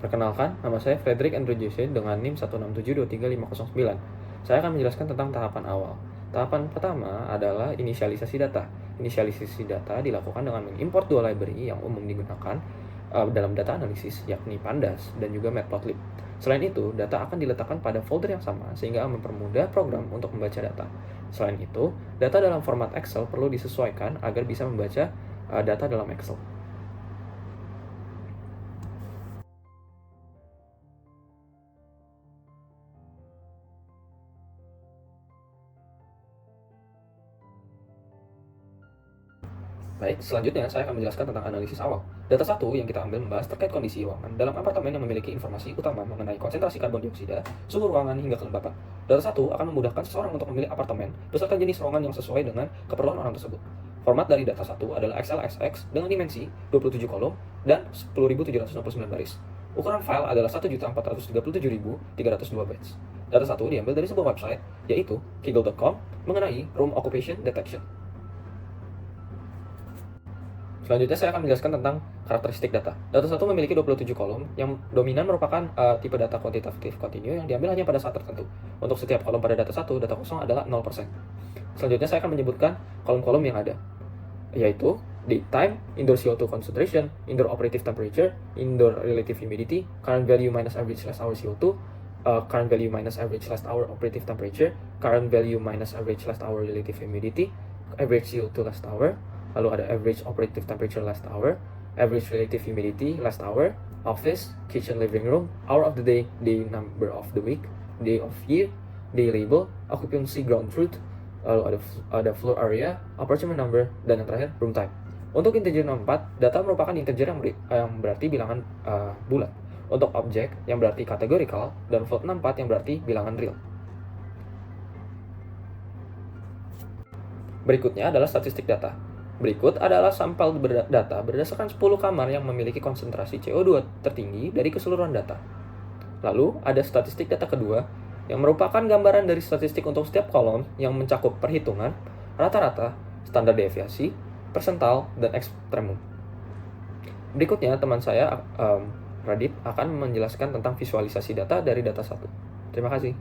Perkenalkan, nama saya Frederick Andrew Jesse dengan NIM 167235509. Saya akan menjelaskan tentang tahapan awal. Tahapan pertama adalah inisialisasi data. Inisialisasi data dilakukan dengan mengimport dua library yang umum digunakan dalam data analisis, yakni Pandas dan juga Matplotlib. Selain itu, data akan diletakkan pada folder yang sama sehingga mempermudah program untuk membaca data. Selain itu, data dalam format Excel perlu disesuaikan agar bisa membaca data dalam Excel. Baik, selanjutnya saya akan menjelaskan tentang analisis awal. Data 1 yang kita ambil membahas terkait kondisi ruangan dalam apartemen yang memiliki informasi utama mengenai konsentrasi karbon dioksida, suhu ruangan, hingga kelembapan. Data 1 akan memudahkan seseorang untuk memilih apartemen beserta jenis ruangan yang sesuai dengan keperluan orang tersebut. Format dari data 1 adalah XLSX dengan dimensi 27 kolom dan 10.769 baris. Ukuran file adalah 1.437.302 bytes. Data 1 diambil dari sebuah website, yaitu kaggle.com, mengenai room occupation detection. Selanjutnya saya akan menjelaskan tentang karakteristik data. Data 1 memiliki 27 kolom, yang dominan merupakan tipe data kuantitatif kontinu yang diambil hanya pada saat tertentu. Untuk setiap kolom pada data 1, data kosong adalah 0%. Selanjutnya saya akan menyebutkan kolom-kolom yang ada, yaitu date time, indoor CO2 concentration, indoor operative temperature, indoor relative humidity, current value minus average last hour CO2, current value minus average last hour operative temperature, current value minus average last hour relative humidity, average CO2 last hour, lalu ada average operative temperature last hour, average relative humidity last hour, office, kitchen, living room, hour of the day, day number of the week, day of year, day label, occupancy ground truth, lalu ada floor area, apartment number, dan yang terakhir room type. Untuk integer 64, data merupakan integer yang berarti bilangan bulat. Untuk objek yang berarti categorical, dan float 64 yang berarti bilangan real. Berikutnya adalah statistik data. Berikut adalah sampel data berdasarkan 10 kamar yang memiliki konsentrasi CO2 tertinggi dari keseluruhan data. Lalu, ada statistik data kedua, yang merupakan gambaran dari statistik untuk setiap kolom yang mencakup perhitungan, rata-rata, standar deviasi, persental, dan ekstremum. Berikutnya, teman saya, Radit, akan menjelaskan tentang visualisasi data dari data 1. Terima kasih.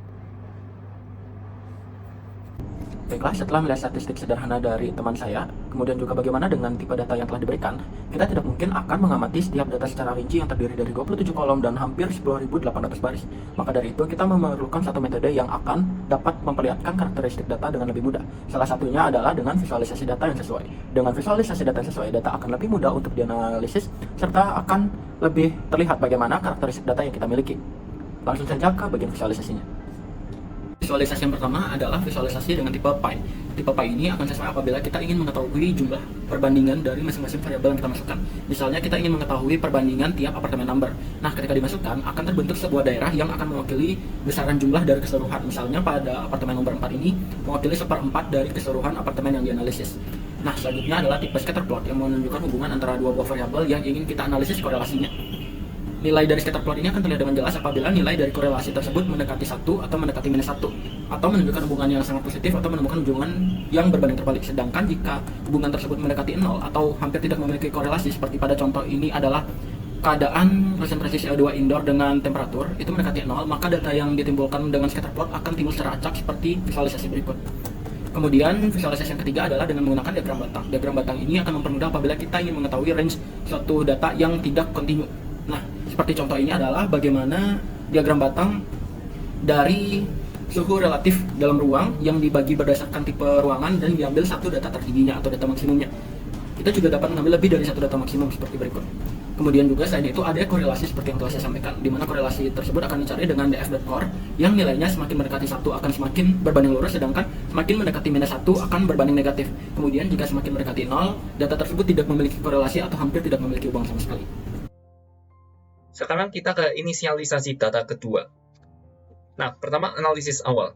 Baiklah, setelah melihat statistik sederhana dari teman saya, kemudian juga bagaimana dengan tipe data yang telah diberikan, kita tidak mungkin akan mengamati setiap data secara rinci yang terdiri dari 27 kolom dan hampir 10.800 baris. Maka dari itu, kita memerlukan satu metode yang akan dapat memperlihatkan karakteristik data dengan lebih mudah. Salah satunya adalah dengan visualisasi data yang sesuai. Dengan visualisasi data yang sesuai, data akan lebih mudah untuk dianalisis, serta akan lebih terlihat bagaimana karakteristik data yang kita miliki. Langsung saja ke bagian visualisasinya. Visualisasi yang pertama adalah visualisasi dengan tipe pie. Tipe pie ini akan sesuai apabila kita ingin mengetahui jumlah perbandingan dari masing-masing variabel yang kita masukkan. Misalnya kita ingin mengetahui perbandingan tiap apartemen number. Nah, ketika dimasukkan akan terbentuk sebuah daerah yang akan mewakili besaran jumlah dari keseluruhan. Misalnya pada apartemen nomor 4 ini mewakili 1/4 dari keseluruhan apartemen yang dianalisis. Nah, selanjutnya adalah tipe scatter plot yang menunjukkan hubungan antara dua buah variabel yang ingin kita analisis korelasinya. Nilai dari scatter plot ini akan terlihat dengan jelas apabila nilai dari korelasi tersebut mendekati 1 atau mendekati -1, atau menunjukkan hubungan yang sangat positif atau menemukan hubungan yang berbanding terbalik. Sedangkan jika hubungan tersebut mendekati 0 atau hampir tidak memiliki korelasi, seperti pada contoh ini adalah keadaan konsentrasi CO2 indoor dengan temperatur itu mendekati 0, maka data yang ditimbulkan dengan scatter plot akan timbul secara acak seperti visualisasi berikut. Kemudian visualisasi yang ketiga adalah dengan menggunakan diagram batang. Diagram batang ini akan mempermudah apabila kita ingin mengetahui range suatu data yang tidak kontinu. Nah, seperti contoh ini adalah bagaimana diagram batang dari suhu relatif dalam ruang yang dibagi berdasarkan tipe ruangan dan diambil satu data tertingginya atau data maksimumnya. Kita juga dapat mengambil lebih dari satu data maksimum seperti berikut. Kemudian juga selain itu ada korelasi seperti yang telah saya sampaikan, di mana korelasi tersebut akan dicari dengan df.core yang nilainya semakin mendekati 1 akan semakin berbanding lurus, sedangkan semakin mendekati -1 akan berbanding negatif. Kemudian jika semakin mendekati 0, data tersebut tidak memiliki korelasi atau hampir tidak memiliki hubungan sama sekali. Sekarang kita ke inisialisasi data kedua. Nah, pertama analisis awal.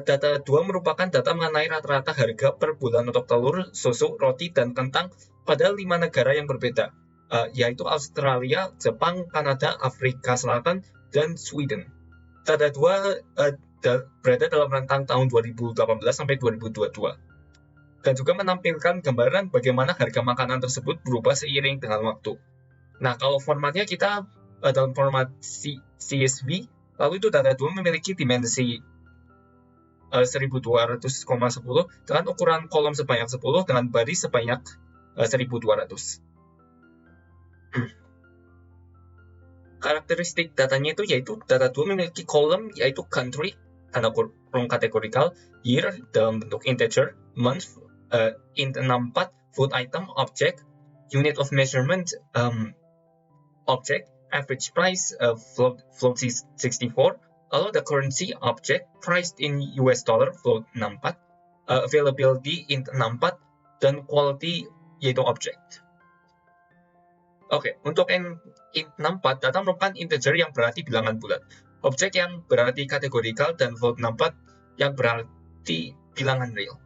Data 2 merupakan data mengenai rata-rata harga per bulan untuk telur, susu, roti, dan kentang pada 5 negara yang berbeda, yaitu Australia, Jepang, Kanada, Afrika Selatan, dan Sweden. Data 2 berada dalam rentang tahun 2018 sampai 2022. Dan juga menampilkan gambaran bagaimana harga makanan tersebut berubah seiring dengan waktu. Nah, kalau formatnya kita dalam format CSV. Lalu itu data 2 memiliki dimensi 1200,10 dengan ukuran kolom sebanyak 10 dengan baris sebanyak 1200. Karakteristik datanya itu yaitu data 2 memiliki kolom yaitu country, tanda kurung kategorikal, year dalam bentuk integer, month, int 64, food item, object, unit of measurement, object, average price, float 64, lalu ada currency, object, priced in US dollar, float 64, availability, int 64, dan quality yaitu object. Oke, untuk int 64, data merupakan integer yang berarti bilangan bulat, objek yang berarti kategorikal, dan float 64 yang berarti bilangan real.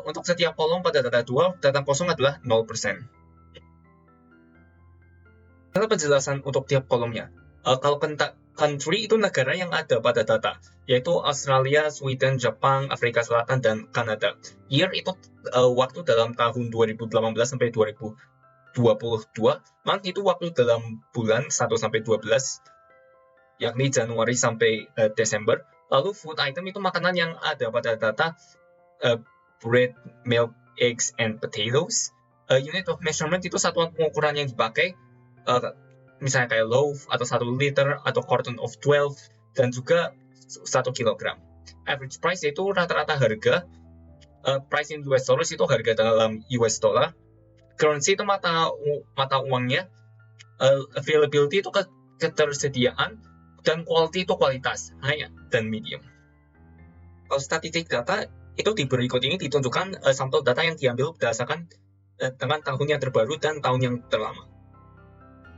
Untuk setiap kolom pada data 2, data kosong adalah 0%. Ada penjelasan untuk tiap kolomnya. Kalau country itu negara yang ada pada data, yaitu Australia, Sweden, Jepang, Afrika Selatan, dan Kanada. Year itu waktu dalam tahun 2018 sampai 2022, month itu waktu dalam bulan 1 sampai 12, yakni Januari sampai Desember. Lalu food item itu makanan yang ada pada data bread, milk, eggs, and potatoes. Unit of measurement itu satuan pengukuran yang dipakai, misalnya kayak loaf, atau 1 liter, atau carton of 12, dan juga 1 kilogram. Average price yaitu rata-rata harga, price in US dollars itu harga dalam US dollar. Currency itu mata uangnya, availability itu ketersediaan, dan quality itu kualitas, high dan medium. Kalau statistik data itu di berikut ini ditunjukkan sampel data yang diambil berdasarkan dengan tahun yang terbaru dan tahun yang terlama.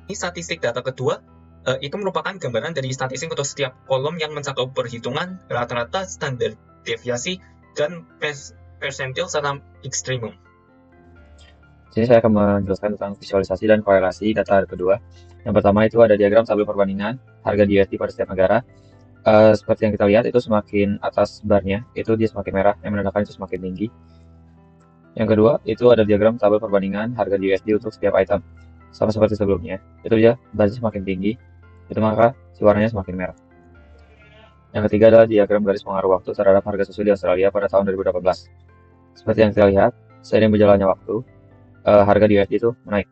Ini statistik data kedua, itu merupakan gambaran dari statistik untuk setiap kolom yang mencakup perhitungan, rata-rata, standar deviasi, dan persentil serta ekstremum. Sini saya akan menjelaskan tentang visualisasi dan korelasi data kedua. Yang pertama itu ada diagram tabel perbandingan harga di USD pada setiap negara. Seperti yang kita lihat itu semakin atas barnya itu dia semakin merah, yang menandakan itu semakin tinggi. Yang kedua itu ada diagram tabel perbandingan harga di USD untuk setiap item, sama seperti sebelumnya. Itu dia barisnya semakin tinggi, itu maka si warnanya semakin merah. Yang ketiga adalah diagram garis pengaruh waktu terhadap harga susu di Australia pada tahun 2018. Seperti yang kita lihat, seiring berjalannya waktu, harga di USD itu meningkat.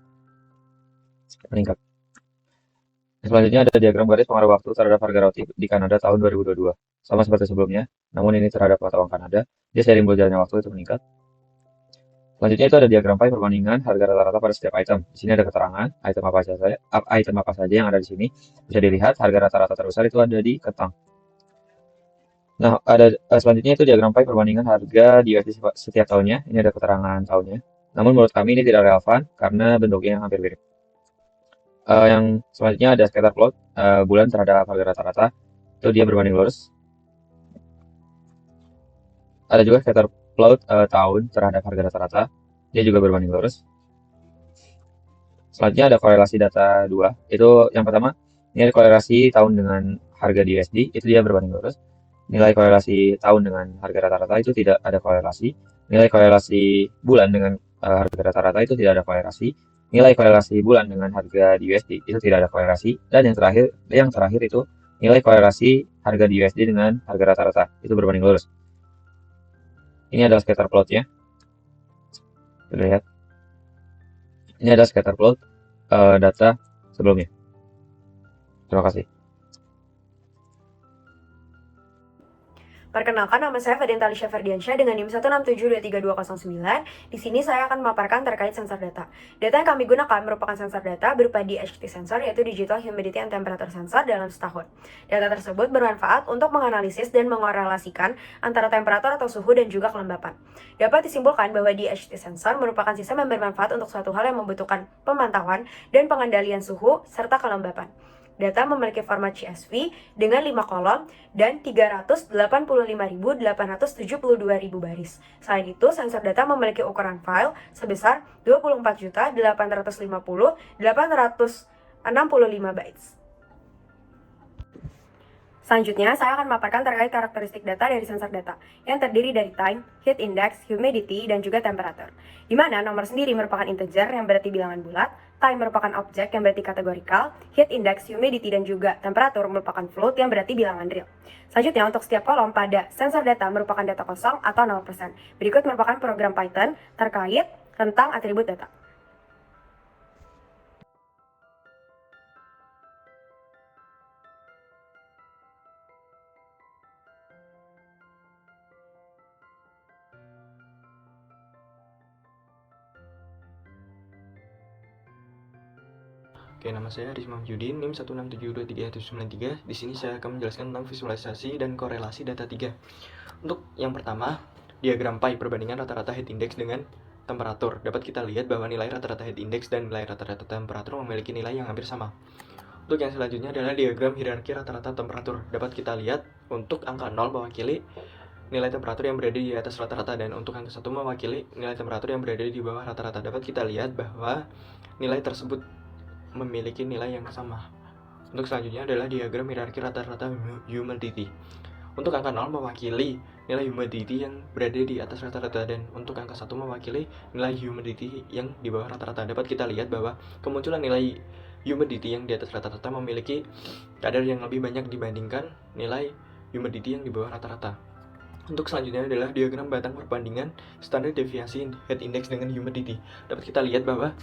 Selanjutnya ada diagram garis pengaruh waktu terhadap harga roti di Kanada tahun 2022. Sama seperti sebelumnya, namun ini terhadap mata uang Kanada, dia seiring berjalannya waktu itu meningkat. Selanjutnya itu ada diagram pie perbandingan harga rata-rata pada setiap item. Di sini ada keterangan item apa saja yang ada di sini. Bisa dilihat harga rata-rata terbesar itu ada di kentang. Nah, ada selanjutnya itu diagram pie perbandingan harga di USD setiap tahunnya. Ini ada keterangan tahunnya. Namun menurut kami ini tidak relevan karena bentuknya yang hampir mirip. Yang selanjutnya ada scatter plot bulan terhadap harga rata-rata, itu dia berbanding lurus. Ada juga scatter plot tahun terhadap harga rata-rata, dia juga berbanding lurus. Selanjutnya ada korelasi data 2, itu yang pertama ini ada korelasi tahun dengan harga di USD, itu dia berbanding lurus. Nilai korelasi tahun dengan harga rata-rata itu tidak ada korelasi. Nilai korelasi bulan dengan harga rata-rata itu tidak ada korelasi. Nilai korelasi bulan dengan harga di USD itu tidak ada korelasi. Dan yang terakhir itu nilai korelasi harga di USD dengan harga rata-rata itu berbanding lurus. Ini adalah scatter plotnya. Sudah lihat. Ini adalah scatter plot data sebelumnya. Terima kasih. Perkenalkan, nama saya Fadenta Alicia Ferdiansyah dengan NIM 167232209. Di sini saya akan memaparkan terkait sensor data. Data yang kami gunakan merupakan sensor data berupa DHT sensor, yaitu Digital Humidity and Temperature Sensor dalam setahun. Data tersebut bermanfaat untuk menganalisis dan mengorelasikan antara temperatur atau suhu dan juga kelembapan. Dapat disimpulkan bahwa DHT sensor merupakan sistem yang bermanfaat untuk suatu hal yang membutuhkan pemantauan dan pengendalian suhu serta kelembapan. Data memiliki format CSV dengan 5 kolom dan 385.872.000 baris. Selain itu, sensor data memiliki ukuran file sebesar 24.850.865 bytes. Selanjutnya, saya akan memaparkan terkait karakteristik data dari sensor data, yang terdiri dari time, heat index, humidity, dan juga temperatur. Di mana nomor sendiri merupakan integer yang berarti bilangan bulat, time merupakan objek yang berarti kategorikal, heat index, humidity, dan juga temperatur merupakan float yang berarti bilangan real. Selanjutnya, untuk setiap kolom pada sensor data merupakan data kosong atau 0%. Berikut merupakan program Python terkait tentang atribut data. Oke, nama saya Aris Mahmudin, NIM 1672393. Di sini saya akan menjelaskan tentang visualisasi dan korelasi data 3. Untuk yang pertama, diagram pie perbandingan rata-rata heat index dengan temperatur. Dapat kita lihat bahwa nilai rata-rata heat index dan nilai rata-rata temperatur memiliki nilai yang hampir sama. Untuk yang selanjutnya adalah diagram hierarki rata-rata temperatur. Dapat kita lihat untuk angka 0 mewakili nilai temperatur yang berada di atas rata-rata, dan untuk angka 1 mewakili nilai temperatur yang berada di bawah rata-rata. Dapat kita lihat bahwa nilai tersebut memiliki nilai yang sama. Untuk selanjutnya adalah diagram hierarki rata-rata humidity. Untuk angka 0 mewakili nilai humidity yang berada di atas rata-rata, dan untuk angka 1 mewakili nilai humidity yang di bawah rata-rata. Dapat kita lihat bahwa kemunculan nilai humidity yang di atas rata-rata memiliki kadar yang lebih banyak dibandingkan nilai humidity yang di bawah rata-rata. Untuk selanjutnya adalah diagram batang perbandingan standar deviasi heat index dengan humidity. Dapat kita lihat bahwa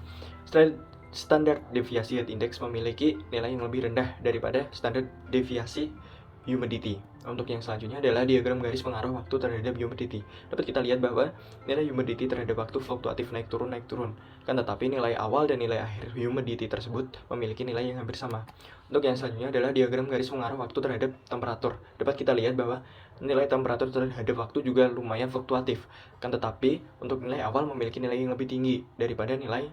standar deviasi heat index memiliki nilai yang lebih rendah daripada standar deviasi humidity. Untuk yang selanjutnya adalah diagram garis pengaruh waktu terhadap humidity. Dapat kita lihat bahwa nilai humidity terhadap waktu fluktuatif naik turun. Kan tetapi nilai awal dan nilai akhir humidity tersebut memiliki nilai yang hampir sama. Untuk yang selanjutnya adalah diagram garis pengaruh waktu terhadap temperatur. Dapat kita lihat bahwa nilai temperatur terhadap waktu juga lumayan fluktuatif. Kan tetapi untuk nilai awal memiliki nilai yang lebih tinggi daripada nilai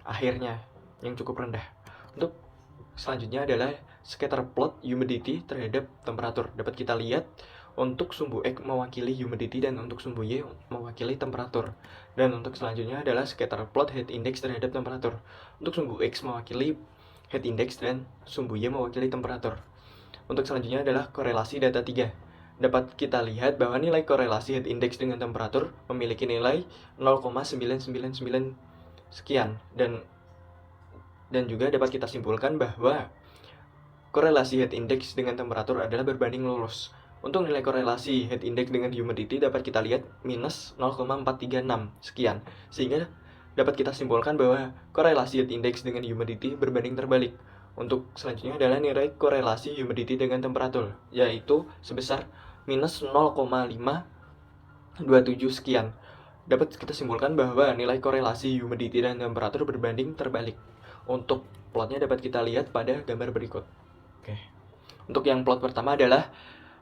akhirnya yang cukup rendah. Untuk selanjutnya adalah scatter plot humidity terhadap temperatur. Dapat kita lihat untuk sumbu X mewakili humidity dan untuk sumbu Y mewakili temperatur. Dan untuk selanjutnya adalah scatter plot heat index terhadap temperatur. Untuk sumbu X mewakili heat index dan sumbu Y mewakili temperatur. Untuk selanjutnya adalah korelasi data 3. Dapat kita lihat bahwa nilai korelasi heat index dengan temperatur memiliki nilai 0,999 sekian, dan juga dapat kita simpulkan bahwa korelasi heat index dengan temperatur adalah berbanding lurus. Untuk nilai korelasi heat index dengan humidity dapat kita lihat minus 0,436 sekian, sehingga dapat kita simpulkan bahwa korelasi heat index dengan humidity berbanding terbalik. Untuk selanjutnya adalah nilai korelasi humidity dengan temperatur, yaitu sebesar minus 0,527 sekian. Dapat kita simpulkan bahwa nilai korelasi humidity dan temperatur berbanding terbalik. Untuk plotnya dapat kita lihat pada gambar berikut. Oke. Untuk yang plot pertama adalah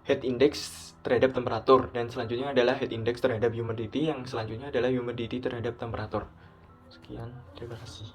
heat index terhadap temperatur, dan selanjutnya adalah heat index terhadap humidity, yang selanjutnya adalah humidity terhadap temperatur. Sekian, terima kasih.